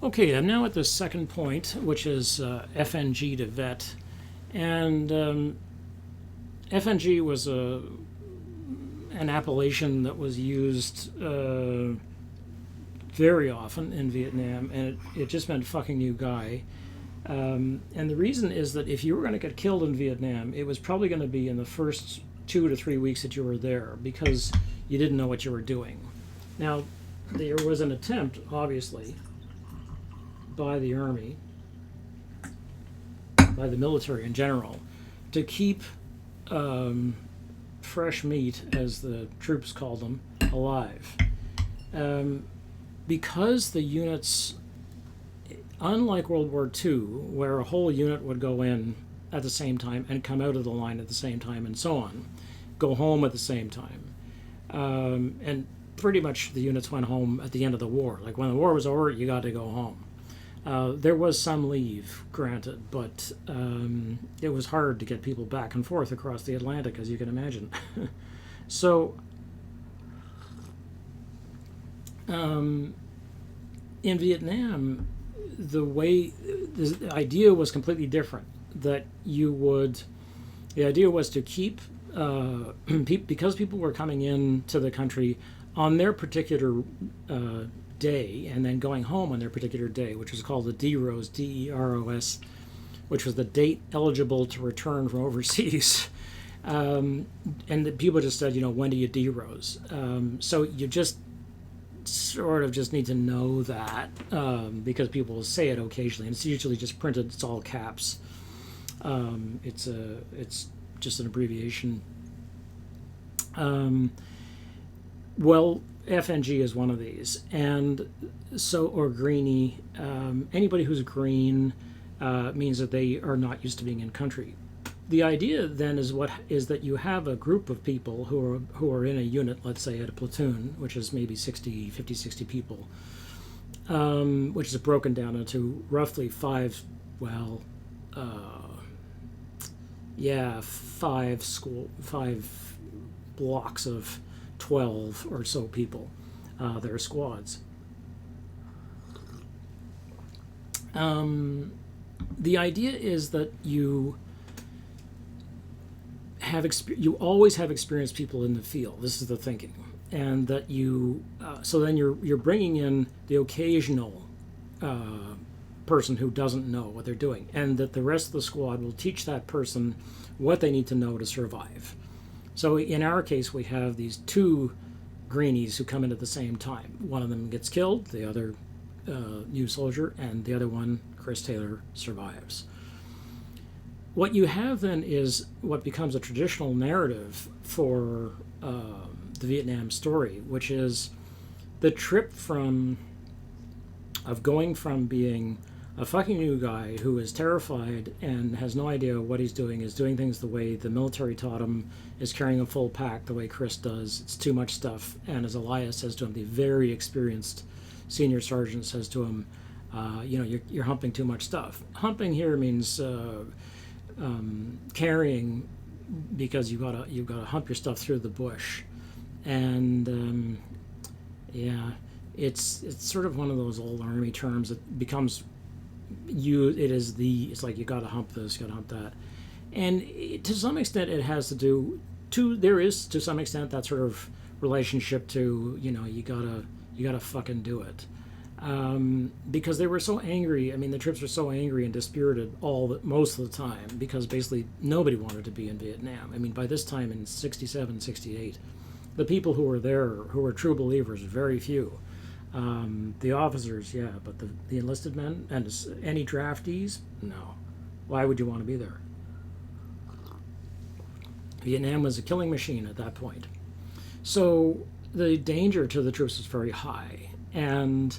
Okay, I'm now at the second point, which is FNG to vet. And FNG was an appellation that was used very often in Vietnam, and it just meant fucking new guy. And the reason is that if you were going to get killed in Vietnam, it was probably going to be in the first 2 to 3 weeks that you were there because you didn't know what you were doing. Now, there was an attempt, obviously, by the army, by the military in general, to keep fresh meat, as the troops called them, alive. Um, because the units, unlike World War II, where a whole unit would go in at the same time and come out of the line at the same time and so on, go home at the same time. And pretty much the units went home at the end of the war. Like when the war was over, you got to go home. There was some leave granted, but it was hard to get people back and forth across the Atlantic, as you can imagine. So, in Vietnam, the idea was completely different. That the idea was to keep, because people were coming into the country on their particular day and then going home on their particular day, which was called the DEROS, DEROS, which was the date eligible to return from overseas. And the people just said, when do you DEROS? So you just sort of just need to know that because people will say it occasionally, and it's usually just printed. It's all caps. It's just an abbreviation. Well, FNG is one of these, and so or greenie. Anybody who's green means that they are not used to being in country. The idea then is that you have a group of people who are in a unit, let's say at a platoon, which is maybe 50, 60 people, which is broken down into roughly five blocks of 12 or so people. There are squads. The idea is that you always have experienced people in the field. This is the thinking, and that so then you're bringing in the occasional person who doesn't know what they're doing, and that the rest of the squad will teach that person what they need to know to survive. So in our case, we have these two greenies who come in at the same time. One of them gets killed, the other new soldier, and the other one, Chris Taylor, survives. What you have then is what becomes a traditional narrative for the Vietnam story, which is the trip of going from being a fucking new guy who is terrified and has no idea what he's doing, is doing things the way the military taught him, is carrying a full pack the way Chris does. It's too much stuff. And as Elias says to him, the very experienced senior sergeant says to him, you're humping too much stuff. Humping here means carrying, because you've got to hump your stuff through the bush. And it's sort of one of those old army terms that becomes it's like you got to hump this, you got to hump that, and to some extent it has to do there is to some extent that sort of relationship to you gotta fucking do it, because they were so angry. I mean, the troops were so angry and dispirited most of the time, because basically nobody wanted to be in Vietnam. I mean, by this time in 67, 68, the people who were there who were true believers, very few. The officers, yeah, but the enlisted men and any draftees, no. Why would you want to be there? Vietnam was a killing machine at that point. So the danger to the troops was very high, and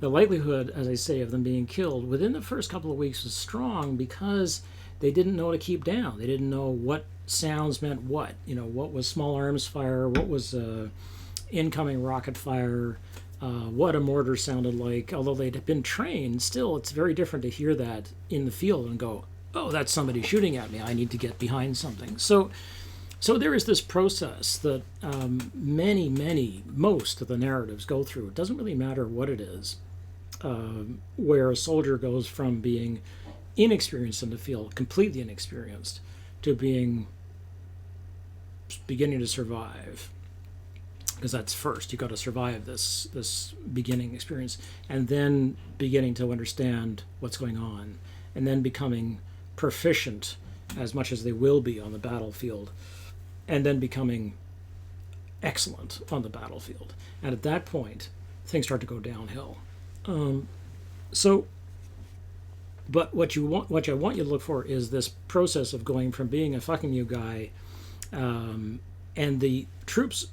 the likelihood, as I say, of them being killed within the first couple of weeks was strong, because they didn't know to keep down. They didn't know what sounds meant what. What was small arms fire, what was incoming rocket fire, what a mortar sounded like. Although they'd been trained, still it's very different to hear that in the field and go, oh, that's somebody shooting at me, I need to get behind something. So there is this process that most of the narratives go through. It doesn't really matter what it is. where a soldier goes from being inexperienced in the field, completely inexperienced, to beginning to survive. Because that's first, you got to survive this beginning experience, and then beginning to understand what's going on, and then becoming proficient as much as they will be on the battlefield, and then becoming excellent on the battlefield. And at that point, things start to go downhill. So, but what I want you to look for is this process of going from being a fucking new guy, and the troops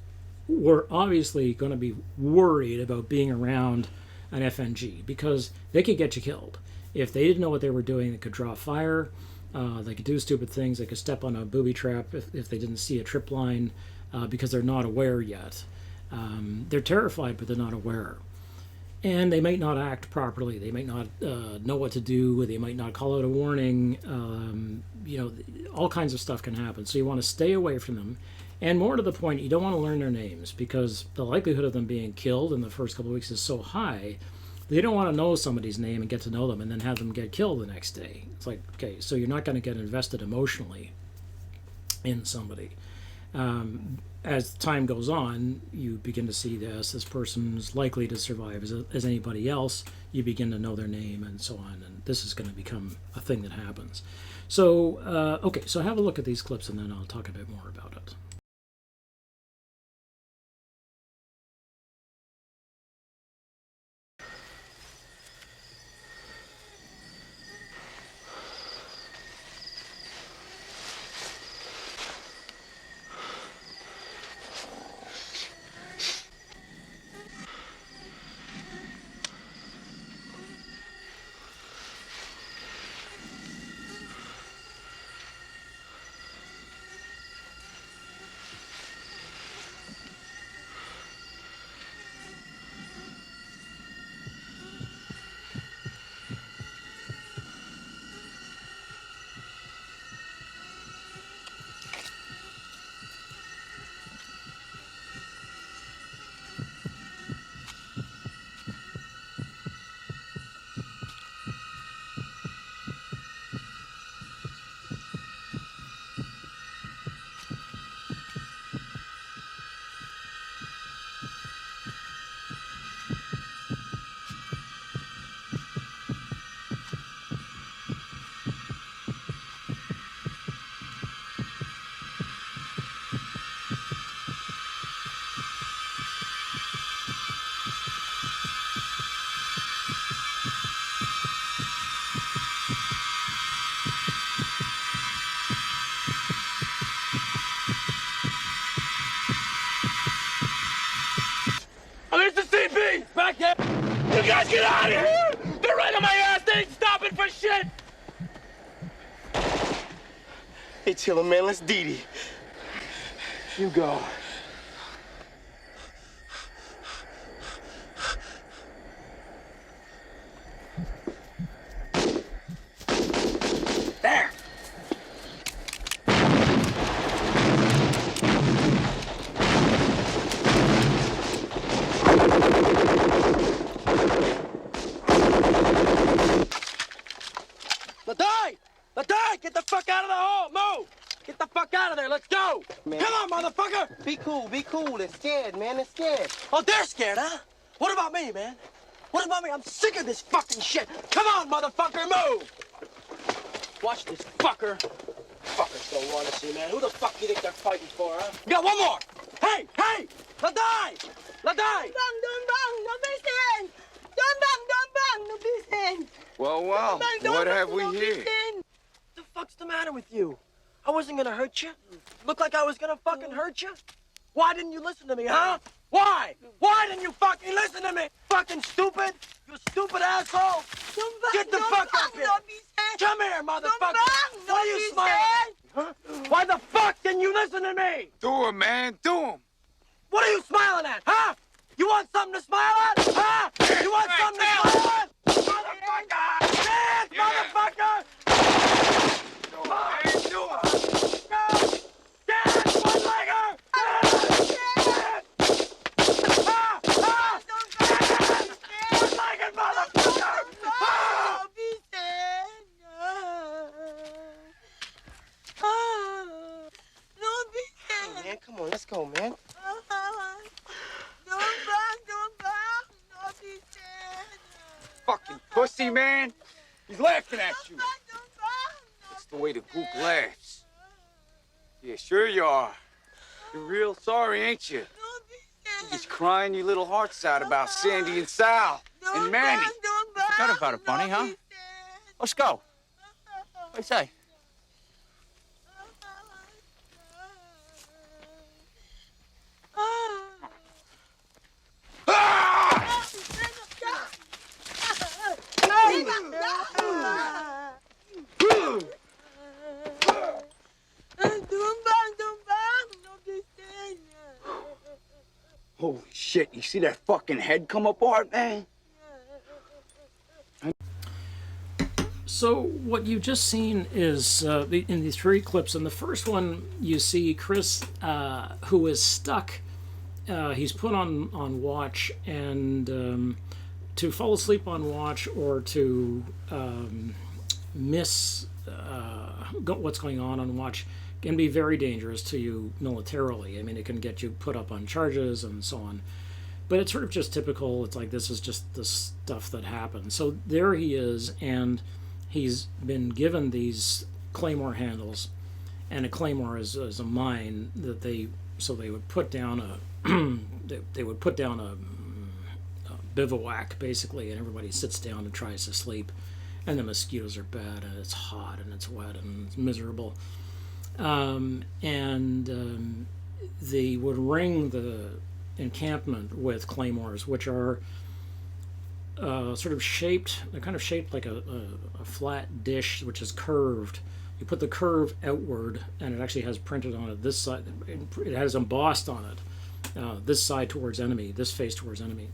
were obviously going to be worried about being around an FNG because they could get you killed. If they didn't know what they were doing, they could draw fire, they could do stupid things, they could step on a booby trap if they didn't see a trip line, because they're not aware yet. They're terrified, but they're not aware. And they might not act properly. They might not know what to do. They might not call out a warning. All kinds of stuff can happen. So you want to stay away from them. And more to the point, you don't want to learn their names because the likelihood of them being killed in the first couple of weeks is so high. They don't want to know somebody's name and get to know them and then have them get killed the next day. It's like, okay, so you're not going to get invested emotionally in somebody. As time goes on, you begin to see this person's likely to survive as anybody else. You begin to know their name and so on, and this is going to become a thing that happens. So, okay, so have a look at these clips and then I'll talk a bit more about it. Back there! You guys get out of here! They're right on my ass! They ain't stopping for shit! Hey, chillin', man. Let's DD. You go. There! Ladai! Get the fuck out of the hole! Move! Get the fuck out of there! Let's go! Man. Come on, motherfucker! Be cool, be cool. They're scared, man. They're scared. Oh, they're scared, huh? What about me, man? What about me? I'm sick of this fucking shit! Come on, motherfucker, move! Watch this fucker. Fuckers don't want to see, man. Who the fuck do you think they're fighting for, huh? You got one more! Hey! Hey! Ladai! Ladai! Bang, don't bang, no business! Don't bang, no business! Well, what have we here? What the fuck's the matter with you? I wasn't gonna hurt you. Looked like I was gonna fucking hurt you. Why didn't you listen to me, huh? Why? Why didn't you fucking listen to me? Fucking stupid! You stupid asshole! Get the fuck up here! Come here, motherfucker! What are you smiling at? Huh? Why the fuck didn't you listen to me? Do him, man. Do him. What are you smiling at, huh? You want something to smile at? Huh? You want something to smile at? Motherfucker! Dance, motherfucker! Do him. Dance, one-legger! Dance! One-legged motherfucker! fucking pussy, man. He's laughing at you. That's the way the gook laughs. Yeah, sure you are. You're real sorry, ain't you? You're just crying your little hearts out about Sandy and Sal and Manny. Forgot about it, Bunny, huh? Let's go. What do you say? Holy shit, you see that fucking head come apart, man? So what you've just seen is in these three clips. In the first one, you see Chris, who is stuck. He's put on watch, and to fall asleep on watch or to miss what's going on watch can be very dangerous to you militarily. I mean, it can get you put up on charges and so on. But it's sort of just typical. It's like this is just the stuff that happens. So there he is, and he's been given these claymore handles, and a claymore is a mine that they would put down a bivouac basically, and everybody sits down and tries to sleep, and the mosquitoes are bad, and it's hot, and it's wet, and it's miserable. They would ring the encampment with claymores, which are sort of shaped. They're kind of shaped like a flat dish, which is curved. You put the curve outward, and it actually has printed on it this side. It has embossed on it this side towards enemy, this face towards enemy,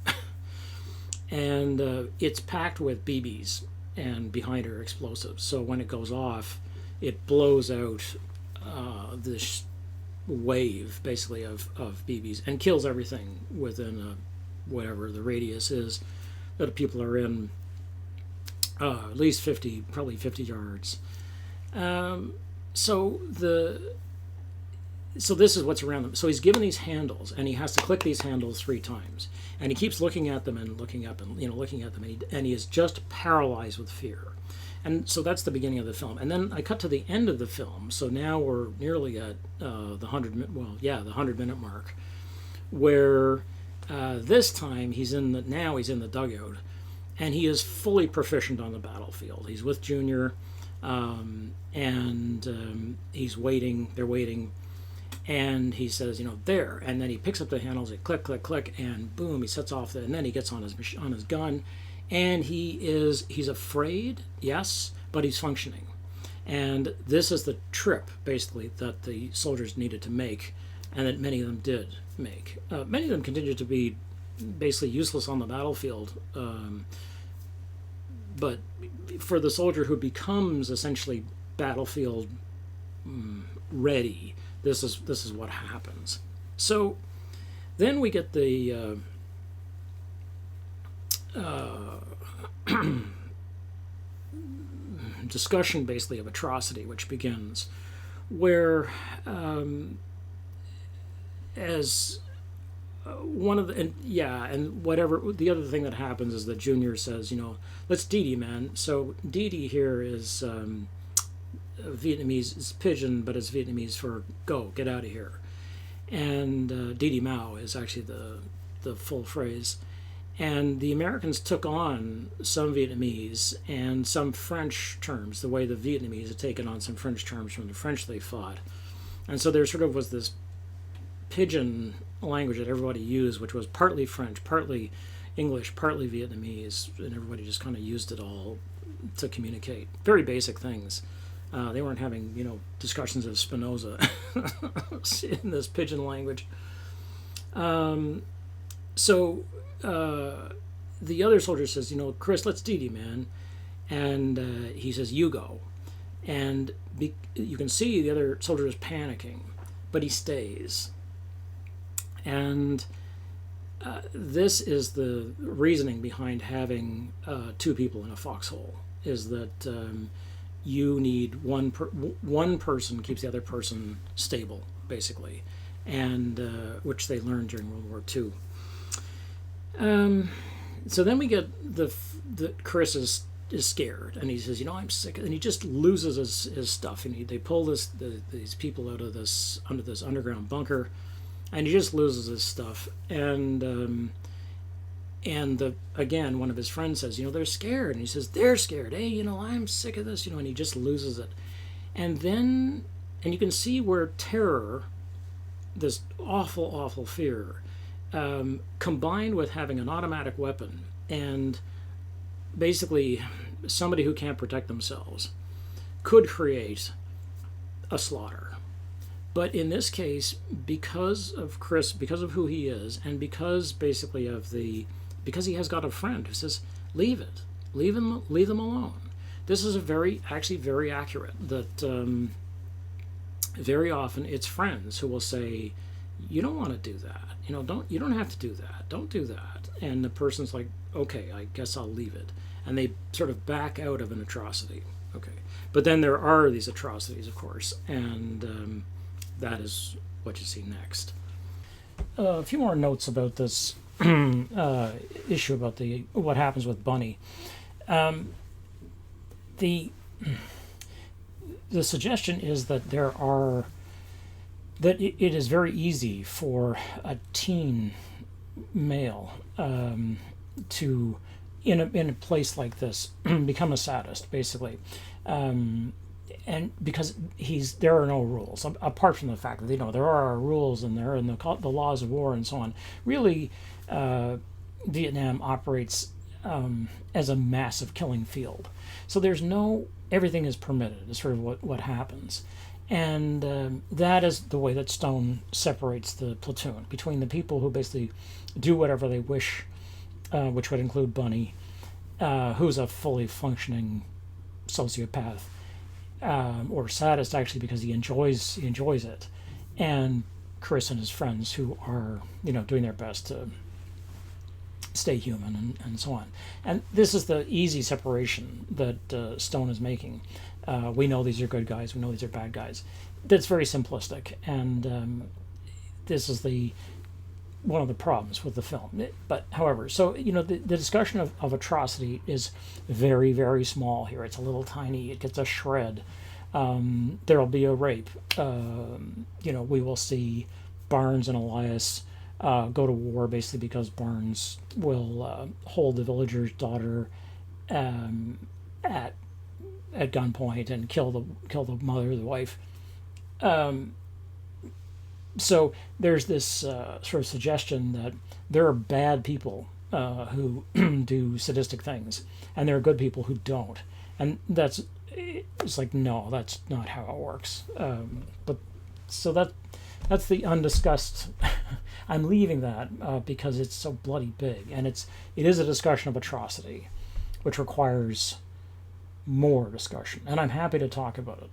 and it's packed with BBs and behind are explosives. So when it goes off, it blows out this wave basically of BBs and kills everything within whatever the radius is that people are in, at least 50, probably 50 yards. So this is what's around them. So he's given these handles, and he has to click these handles 3 times, and he keeps looking at them and looking up and looking at them, and he is just paralyzed with fear. And so that's the beginning of the film. And then I cut to the end of the film. So now we're nearly at the 100-minute mark, where this time he's in the dugout, and he is fully proficient on the battlefield. He's with Junior, and he's waiting. They're waiting, and he says, there. And then he picks up the handles. It click, click, click, and boom, he sets off. And then he gets on his gun. And he's afraid, yes, but he's functioning. And this is the trip, basically, that the soldiers needed to make, and that many of them did make. Many of them continued to be basically useless on the battlefield. But for the soldier who becomes essentially battlefield ready, this is what happens. So then we get the discussion basically of atrocity, which begins where as one of the and whatever the other thing that happens is that Junior says, let's Didi, man. So Didi here is Vietnamese, it's pigeon, but it's Vietnamese for go, get out of here. And Didi Mao is actually the full phrase. And the Americans took on some Vietnamese and some French terms, the way the Vietnamese had taken on some French terms from the French they fought. And so there sort of was this pidgin language that everybody used, which was partly French, partly English, partly Vietnamese, and everybody just kind of used it all to communicate. Very basic things. They weren't having, discussions of Spinoza in this pidgin language. So the other soldier says, Chris, let's Didi, man. And he says, you go. And you can see the other soldier is panicking, but he stays. And this is the reasoning behind having 2 people in a foxhole, is that you need one person keeps the other person stable, basically, and which they learned during World War II. so then we get the Chris is scared, and he says, I'm sick, and he just loses his stuff, and they pull these people out of this underground bunker, and he just loses his stuff, and again, one of his friends says, they're scared, and he says, they're scared, hey, I'm sick of this, and he just loses it, and you can see where terror, this awful fear, combined with having an automatic weapon and basically somebody who can't protect themselves, could create a slaughter. But in this case, because of Chris, because of who he is, and because basically because he has got a friend who says, leave them alone. This is actually very accurate, that very often it's friends who will say, you don't want to do that. You don't have to do that. Don't do that. And the person's like, okay, I guess I'll leave it. And they sort of back out of an atrocity. Okay. But then there are these atrocities, of course, and that is what you see next. A few more notes about this issue about what happens with Bunny. The suggestion is that it is very easy for a teen male to, in a place like this, become a sadist, basically, and because there are no rules apart from the fact that there are rules and there are the laws of war and so on. Really, Vietnam operates as a massive killing field, so everything is permitted. Is sort of what happens. And that is the way that Stone separates the platoon between the people who basically do whatever they wish, which would include Bunny, who's a fully functioning sociopath, or sadist actually, because he enjoys it, and Chris and his friends who are doing their best to stay human and so on. And this is the easy separation that Stone is making. We know these are good guys. We know these are bad guys. That's very simplistic, and this is one of the problems with the film. But however, so the discussion of atrocity is very, very small here. It's a little tiny. It gets a shred. There'll be a rape. We will see Barnes and Elias go to war basically because Barnes will hold the villager's daughter at gunpoint and kill the mother, the wife. So there's this sort of suggestion that there are bad people who do sadistic things, and there are good people who don't, and it's like, no, that's not how it works. But so that's the undiscussed. I'm leaving that because it's so bloody big, and it is a discussion of atrocity, which requires more discussion, and I'm happy to talk about it.